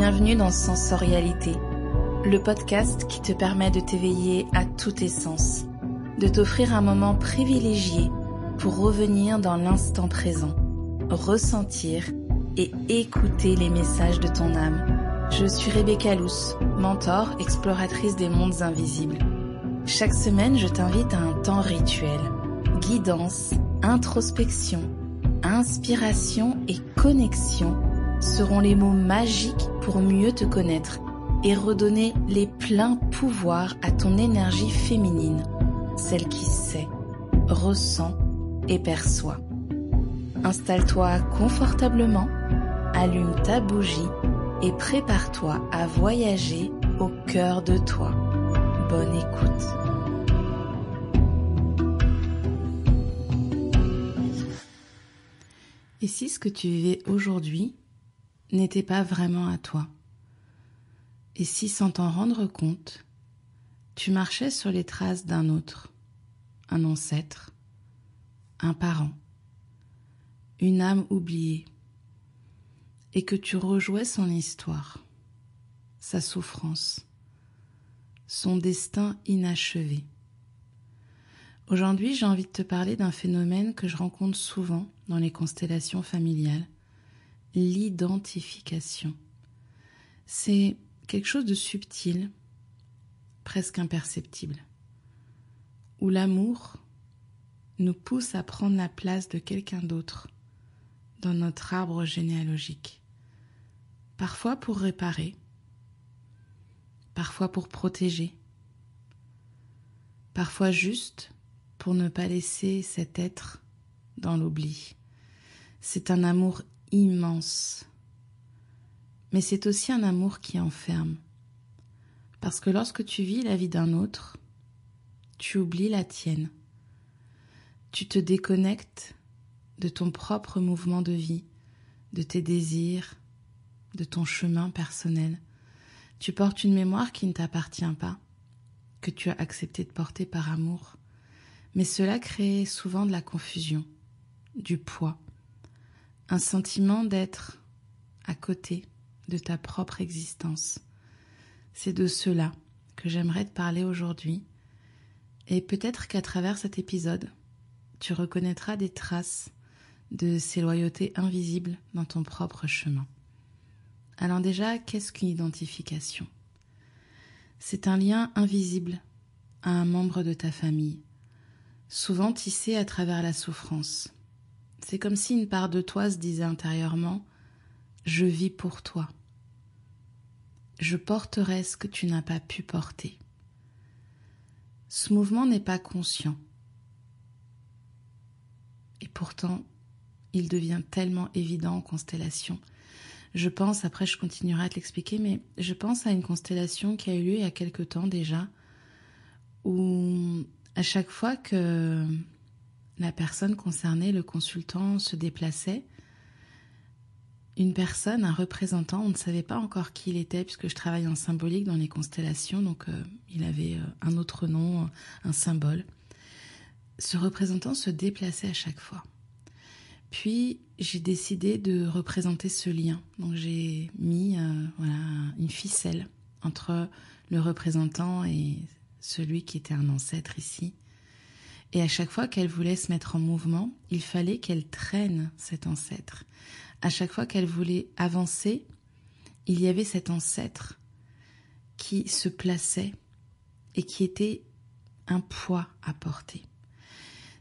Bienvenue dans Sensorialité, le podcast qui te permet de t'éveiller à tous tes sens, de t'offrir un moment privilégié pour revenir dans l'instant présent, ressentir et écouter les messages de ton âme. Je suis Rebecca Lous, mentor, exploratrice des mondes invisibles. Chaque semaine, je t'invite à un temps rituel, guidance, introspection, inspiration et connexion seront les mots magiques pour mieux te connaître et redonner les pleins pouvoirs à ton énergie féminine, celle qui sait, ressent et perçoit. Installe-toi confortablement, allume ta bougie et prépare-toi à voyager au cœur de toi. Bonne écoute. Et si ce que tu vivais aujourd'hui n'était pas vraiment à toi? Et si, sans t'en rendre compte, tu marchais sur les traces d'un autre, un ancêtre, un parent, une âme oubliée, et que tu rejouais son histoire, sa souffrance, son destin inachevé? Aujourd'hui, j'ai envie de te parler d'un phénomène que je rencontre souvent dans les constellations familiales, l'identification. C'est quelque chose de subtil, presque imperceptible, où l'amour nous pousse à prendre la place de quelqu'un d'autre dans notre arbre généalogique. Parfois pour réparer, parfois pour protéger, parfois juste pour ne pas laisser cet être dans l'oubli. C'est un amour immense, mais c'est aussi un amour qui enferme. Parce que lorsque tu vis la vie d'un autre, tu oublies la tienne. Tu te déconnectes de ton propre mouvement de vie, de tes désirs, de ton chemin personnel. Tu portes une mémoire qui ne t'appartient pas, que tu as accepté de porter par amour. Mais cela crée souvent de la confusion, du poids, un sentiment d'être à côté de ta propre existence. C'est de cela que j'aimerais te parler aujourd'hui, et peut-être qu'à travers cet épisode, tu reconnaîtras des traces de ces loyautés invisibles dans ton propre chemin. Alors déjà, qu'est-ce qu'une identification? C'est un lien invisible à un membre de ta famille, souvent tissé à travers la souffrance. C'est comme si une part de toi se disait intérieurement « Je vis pour toi. Je porterai ce que tu n'as pas pu porter. » Ce mouvement n'est pas conscient. Et pourtant, il devient tellement évident en constellation. Je pense, après je continuerai à te l'expliquer, mais je pense à une constellation qui a eu lieu il y a quelque temps déjà, où à chaque fois que la personne concernée, le consultant, se déplaçait, une personne, un représentant, on ne savait pas encore qui il était puisque je travaille en symbolique dans les constellations, donc il avait un autre nom, un symbole. Ce représentant se déplaçait à chaque fois. Puis j'ai décidé de représenter ce lien, donc j'ai mis une ficelle entre le représentant et celui qui était un ancêtre ici. Et à chaque fois qu'elle voulait se mettre en mouvement, il fallait qu'elle traîne cet ancêtre. À chaque fois qu'elle voulait avancer, il y avait cet ancêtre qui se plaçait et qui était un poids à porter.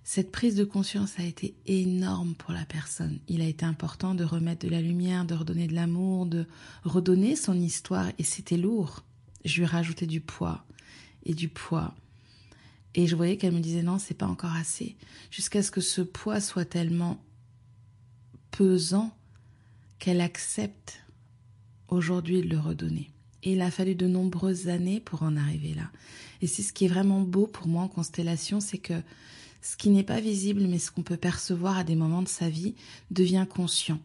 Cette prise de conscience a été énorme pour la personne. Il a été important de remettre de la lumière, de redonner de l'amour, de redonner son histoire, et c'était lourd. Je lui rajoutais du poids et du poids. Et je voyais qu'elle me disait non, c'est pas encore assez. Jusqu'à ce que ce poids soit tellement pesant qu'elle accepte aujourd'hui de le redonner. Et il a fallu de nombreuses années pour en arriver là. Et c'est ce qui est vraiment beau pour moi en constellation, c'est que ce qui n'est pas visible, mais ce qu'on peut percevoir à des moments de sa vie, devient conscient.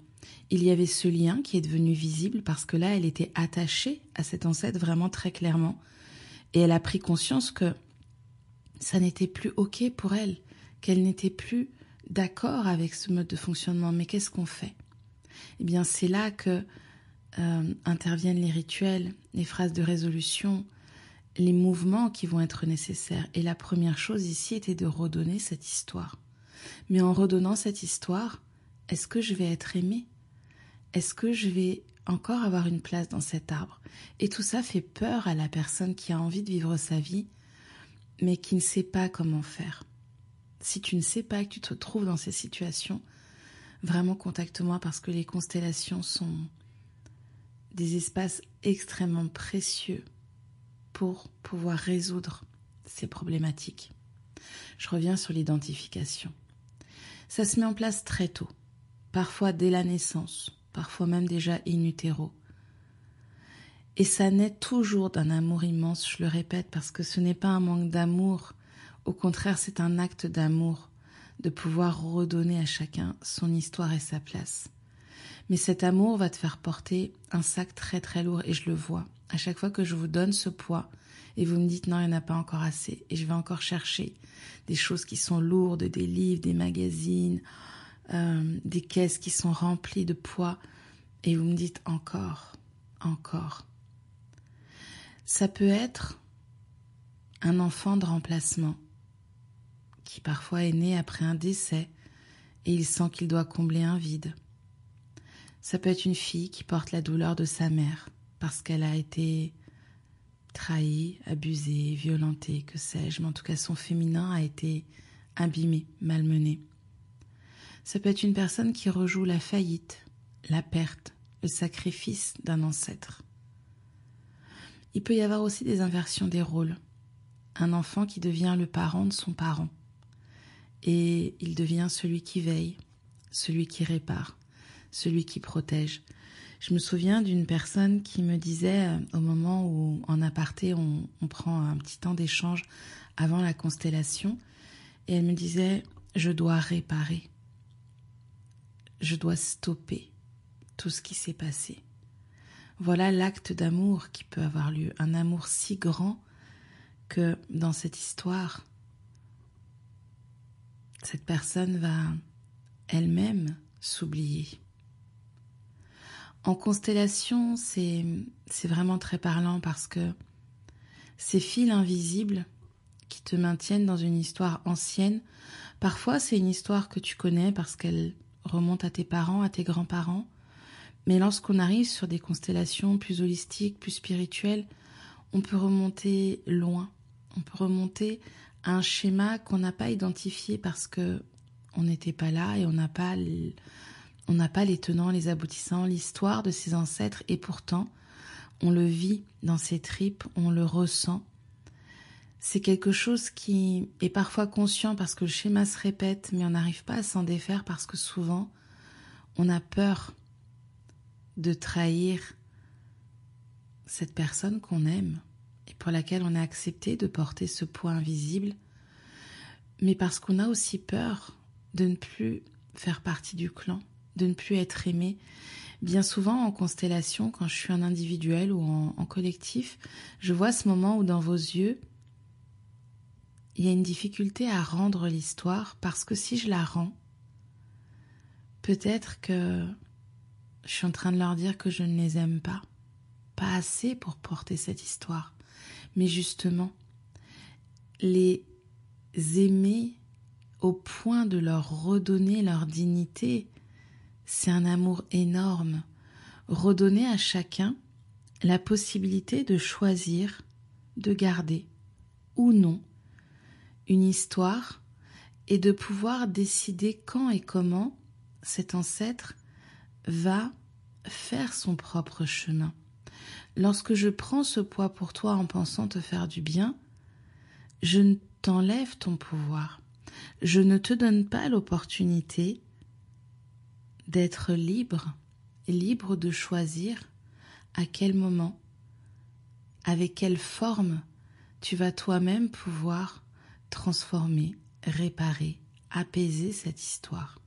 Il y avait ce lien qui est devenu visible parce que là, elle était attachée à cet ancêtre vraiment très clairement. Et elle a pris conscience que ça n'était plus OK pour elle, qu'elle n'était plus d'accord avec ce mode de fonctionnement. Mais qu'est-ce qu'on fait? Eh bien, c'est là que interviennent les rituels, les phrases de résolution, les mouvements qui vont être nécessaires. Et la première chose ici était de redonner cette histoire. Mais en redonnant cette histoire, est-ce que je vais être aimée? Est-ce que je vais encore avoir une place dans cet arbre? Et tout ça fait peur à la personne qui a envie de vivre sa vie, mais qui ne sait pas comment faire. Si tu ne sais pas que tu te trouves dans ces situations, vraiment contacte-moi parce que les constellations sont des espaces extrêmement précieux pour pouvoir résoudre ces problématiques. Je reviens sur l'identification. Ça se met en place très tôt, parfois dès la naissance, parfois même déjà in utero. Et ça naît toujours d'un amour immense, je le répète, parce que ce n'est pas un manque d'amour, au contraire c'est un acte d'amour, de pouvoir redonner à chacun son histoire et sa place. Mais cet amour va te faire porter un sac très très lourd et je le vois. À chaque fois que je vous donne ce poids et vous me dites non, il n'y en a pas encore assez et je vais encore chercher des choses qui sont lourdes, des livres, des magazines, des caisses qui sont remplies de poids et vous me dites encore. Ça peut être un enfant de remplacement qui parfois est né après un décès et il sent qu'il doit combler un vide. Ça peut être une fille qui porte la douleur de sa mère parce qu'elle a été trahie, abusée, violentée, que sais-je, mais en tout cas son féminin a été abîmé, malmené. Ça peut être une personne qui rejoue la faillite, la perte, le sacrifice d'un ancêtre. Il peut y avoir aussi des inversions des rôles. Un enfant qui devient le parent de son parent et il devient celui qui veille, celui qui répare, celui qui protège. Je me souviens d'une personne qui me disait, au moment où en aparté on prend un petit temps d'échange avant la constellation, et elle me disait « je dois réparer, je dois stopper tout ce qui s'est passé ». Voilà l'acte d'amour qui peut avoir lieu, un amour si grand que dans cette histoire, cette personne va elle-même s'oublier. En constellation, c'est vraiment très parlant parce que ces fils invisibles qui te maintiennent dans une histoire ancienne, parfois c'est une histoire que tu connais parce qu'elle remonte à tes parents, à tes grands-parents, mais lorsqu'on arrive sur des constellations plus holistiques, plus spirituelles, on peut remonter loin, on peut remonter à un schéma qu'on n'a pas identifié parce que on n'était pas là et on n'a pas les tenants, les aboutissants, l'histoire de ses ancêtres et pourtant on le vit dans ses tripes, on le ressent. C'est quelque chose qui est parfois conscient parce que le schéma se répète mais on n'arrive pas à s'en défaire parce que souvent on a peur de trahir cette personne qu'on aime et pour laquelle on a accepté de porter ce poids invisible, mais parce qu'on a aussi peur de ne plus faire partie du clan, de ne plus être aimé. Bien souvent en constellation, quand je suis en individuel ou en collectif, je vois ce moment où dans vos yeux, il y a une difficulté à rendre l'histoire parce que si je la rends, peut-être que je suis en train de leur dire que je ne les aime pas assez pour porter cette histoire. Mais justement, les aimer au point de leur redonner leur dignité, c'est un amour énorme. Redonner à chacun la possibilité de choisir, de garder ou non une histoire et de pouvoir décider quand et comment cet ancêtre va faire son propre chemin. Lorsque je prends ce poids pour toi en pensant te faire du bien, je ne t'enlève ton pouvoir. Je ne te donne pas l'opportunité d'être libre de choisir à quel moment, avec quelle forme tu vas toi-même pouvoir transformer, réparer, apaiser cette histoire.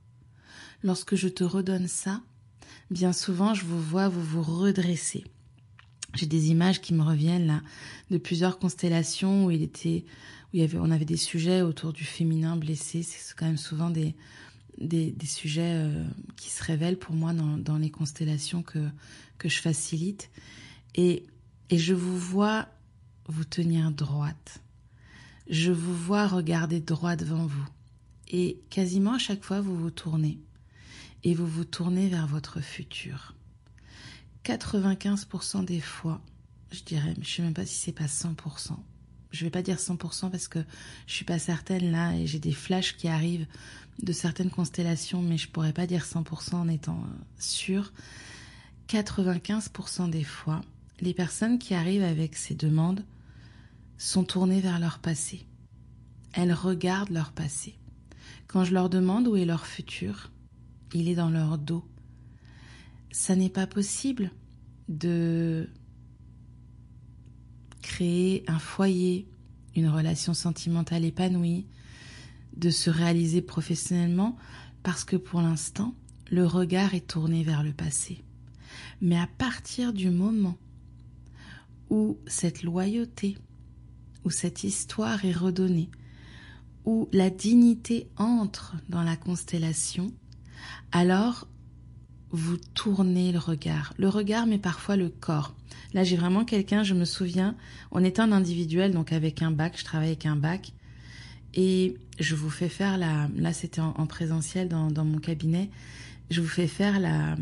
Lorsque je te redonne ça, bien souvent je vous vois vous redresser. J'ai des images qui me reviennent là de plusieurs constellations où on avait des sujets autour du féminin blessé. C'est quand même souvent des des sujets qui se révèlent pour moi dans les constellations que je facilite. Et je vous vois vous tenir droite. Je vous vois regarder droit devant vous. Et quasiment à chaque fois, vous vous tournez. Et vous vous tournez vers votre futur. 95% des fois, je dirais, je ne sais même pas si c'est pas 100%. Je vais pas dire 100% parce que je suis pas certaine là et j'ai des flashs qui arrivent de certaines constellations, mais je pourrais pas dire 100% en étant sûre. 95% des fois, les personnes qui arrivent avec ces demandes sont tournées vers leur passé. Elles regardent leur passé. Quand je leur demande où est leur futur, il est dans leur dos. Ça n'est pas possible de créer un foyer, une relation sentimentale épanouie, de se réaliser professionnellement, parce que pour l'instant, le regard est tourné vers le passé. Mais à partir du moment où cette loyauté, où cette histoire est redonnée, où la dignité entre dans la constellation, alors vous tournez le regard, mais parfois le corps. Là, j'ai vraiment quelqu'un, je me souviens, on était en individuel, donc avec un bac, je travaille avec un bac, et je vous fais faire là c'était en présentiel dans mon cabinet, je vous fais faire la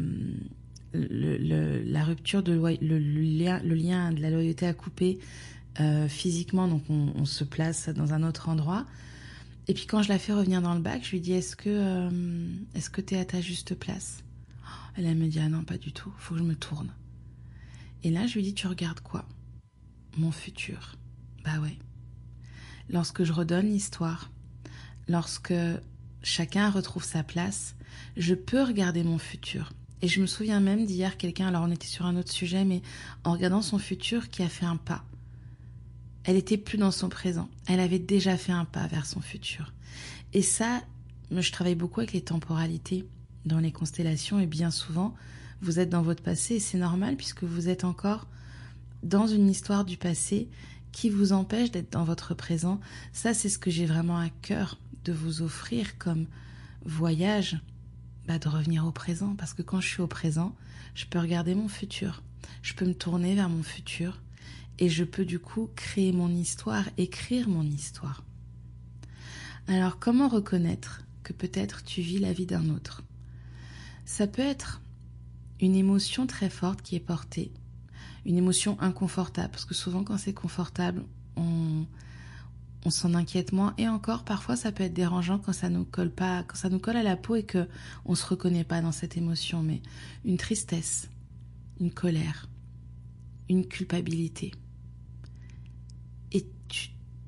rupture, le lien de la loyauté à couper physiquement, donc on se place dans un autre endroit. Et puis quand je la fais revenir dans le bac, je lui dis est-ce que t'es à ta juste place? Elle me dit ah non, pas du tout, faut que je me tourne. Et là je lui dis tu regardes quoi? Mon futur. Bah ouais. Lorsque je redonne l'histoire, lorsque chacun retrouve sa place, je peux regarder mon futur. Et je me souviens même d'hier quelqu'un, alors on était sur un autre sujet, mais en regardant son futur, qui a fait un pas. Elle était plus dans son présent. Elle avait déjà fait un pas vers son futur. Et ça, je travaille beaucoup avec les temporalités dans les constellations et bien souvent, vous êtes dans votre passé et c'est normal puisque vous êtes encore dans une histoire du passé qui vous empêche d'être dans votre présent. Ça, c'est ce que j'ai vraiment à cœur de vous offrir comme voyage, de revenir au présent. Parce que quand je suis au présent, je peux regarder mon futur. Je peux me tourner vers mon futur et je peux du coup créer mon histoire, écrire mon histoire. Alors, comment reconnaître que peut-être tu vis la vie d'un autre? Ça peut être une émotion très forte qui est portée, une émotion inconfortable, parce que souvent quand c'est confortable, on s'en inquiète moins, et encore parfois ça peut être dérangeant quand ça nous colle pas, quand ça nous colle à la peau et que on se reconnaît pas dans cette émotion, mais une tristesse, une colère, une culpabilité. Et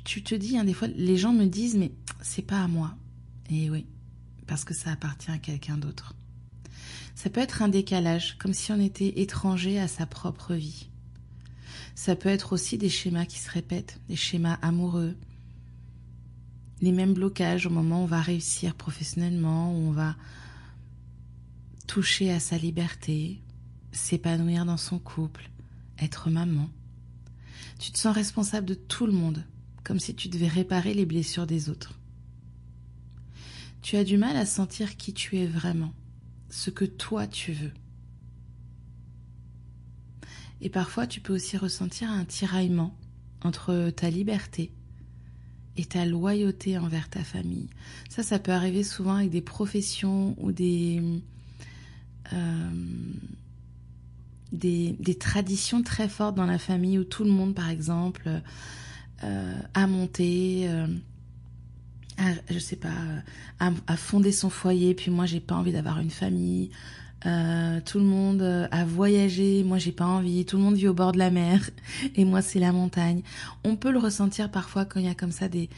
tu te dis, des fois les gens me disent mais c'est pas à moi. Et oui, parce que ça appartient à quelqu'un d'autre. Ça peut être un décalage, comme si on était étranger à sa propre vie. Ça peut être aussi des schémas qui se répètent, des schémas amoureux, les mêmes blocages au moment où on va réussir professionnellement, où on va toucher à sa liberté, s'épanouir dans son couple, être maman. Tu te sens responsable de tout le monde, comme si tu devais réparer les blessures des autres. Tu as du mal à sentir qui tu es vraiment, ce que toi tu veux. Et parfois tu peux aussi ressentir un tiraillement entre ta liberté et ta loyauté envers ta famille. Ça peut arriver souvent avec des professions ou des traditions très fortes dans la famille où tout le monde, par exemple, a monté, a fondé son foyer, puis moi j'ai pas envie d'avoir une famille. Tout le monde a voyagé, moi j'ai pas envie, tout le monde vit au bord de la mer et moi c'est la montagne. On peut le ressentir parfois quand il y a comme ça des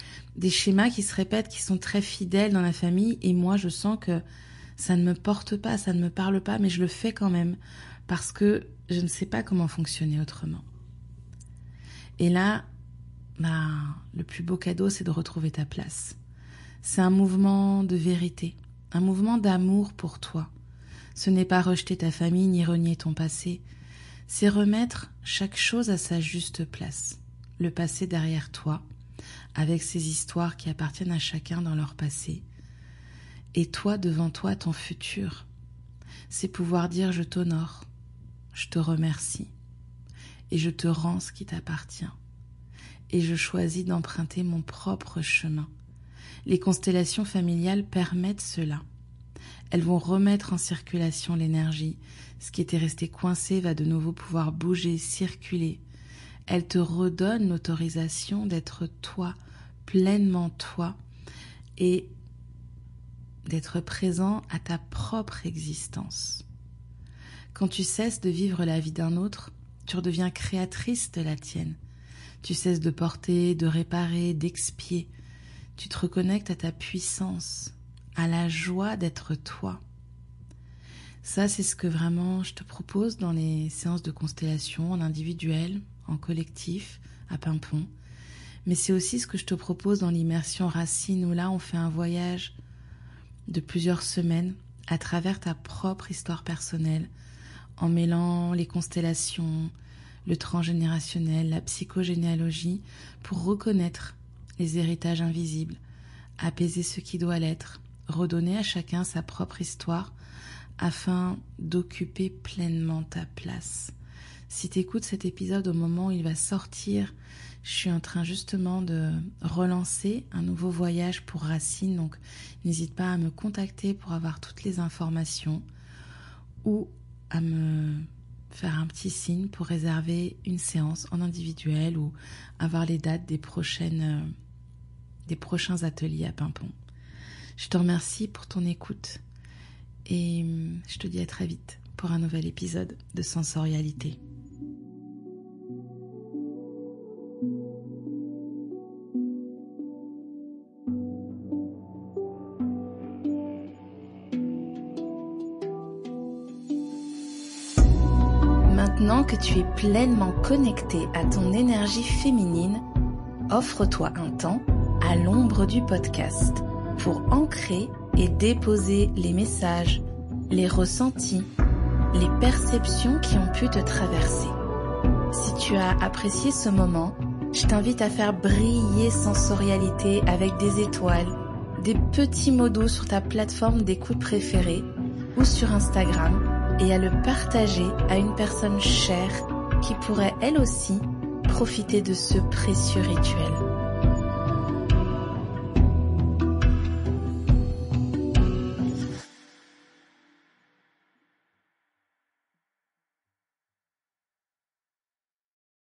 schémas qui se répètent, qui sont très fidèles dans la famille, et moi je sens que ça ne me porte pas, ça ne me parle pas, mais je le fais quand même parce que je ne sais pas comment fonctionner autrement. Et là, le plus beau cadeau, c'est de retrouver ta place. C'est un mouvement de vérité, un mouvement d'amour pour toi. Ce n'est pas rejeter ta famille ni renier ton passé, c'est remettre chaque chose à sa juste place. Le passé derrière toi, avec ses histoires qui appartiennent à chacun dans leur passé, Et toi, devant toi, ton futur. C'est pouvoir dire je t'honore, je te remercie et je te rends ce qui t'appartient. Et je choisis d'emprunter mon propre chemin. Les constellations familiales permettent cela. Elles vont remettre en circulation l'énergie. Ce qui était resté coincé va de nouveau pouvoir bouger, circuler. Elles te redonnent l'autorisation d'être toi, pleinement toi, et d'être présent à ta propre existence. Quand tu cesses de vivre la vie d'un autre, tu redeviens créatrice de la tienne. Tu cesses de porter, de réparer, d'expier. Tu te reconnectes à ta puissance, à la joie d'être toi. Ça, c'est ce que vraiment je te propose dans les séances de constellation, en individuel, en collectif, à Pimpon. Mais c'est aussi ce que je te propose dans l'immersion Racine, où là, on fait un voyage de plusieurs semaines à travers ta propre histoire personnelle, en mêlant les constellations, le transgénérationnel, la psychogénéalogie, pour reconnaître les héritages invisibles, apaiser ce qui doit l'être, redonner à chacun sa propre histoire afin d'occuper pleinement ta place. Si tu écoutes cet épisode au moment où il va sortir, je suis en train justement de relancer un nouveau voyage pour Racine, donc n'hésite pas à me contacter pour avoir toutes les informations ou à me faire un petit signe pour réserver une séance en individuel ou avoir les dates des prochains ateliers à Pimpon. Je te remercie pour ton écoute et je te dis à très vite pour un nouvel épisode de Sensorialité. Maintenant que tu es pleinement connecté à ton énergie féminine, offre-toi un temps à l'ombre du podcast pour ancrer et déposer les messages, les ressentis, les perceptions qui ont pu te traverser. Si tu as apprécié ce moment, je t'invite à faire briller Sensorialité avec des étoiles, des petits mots doux sur ta plateforme d'écoute préférée ou sur Instagram et à le partager à une personne chère qui pourrait elle aussi profiter de ce précieux rituel.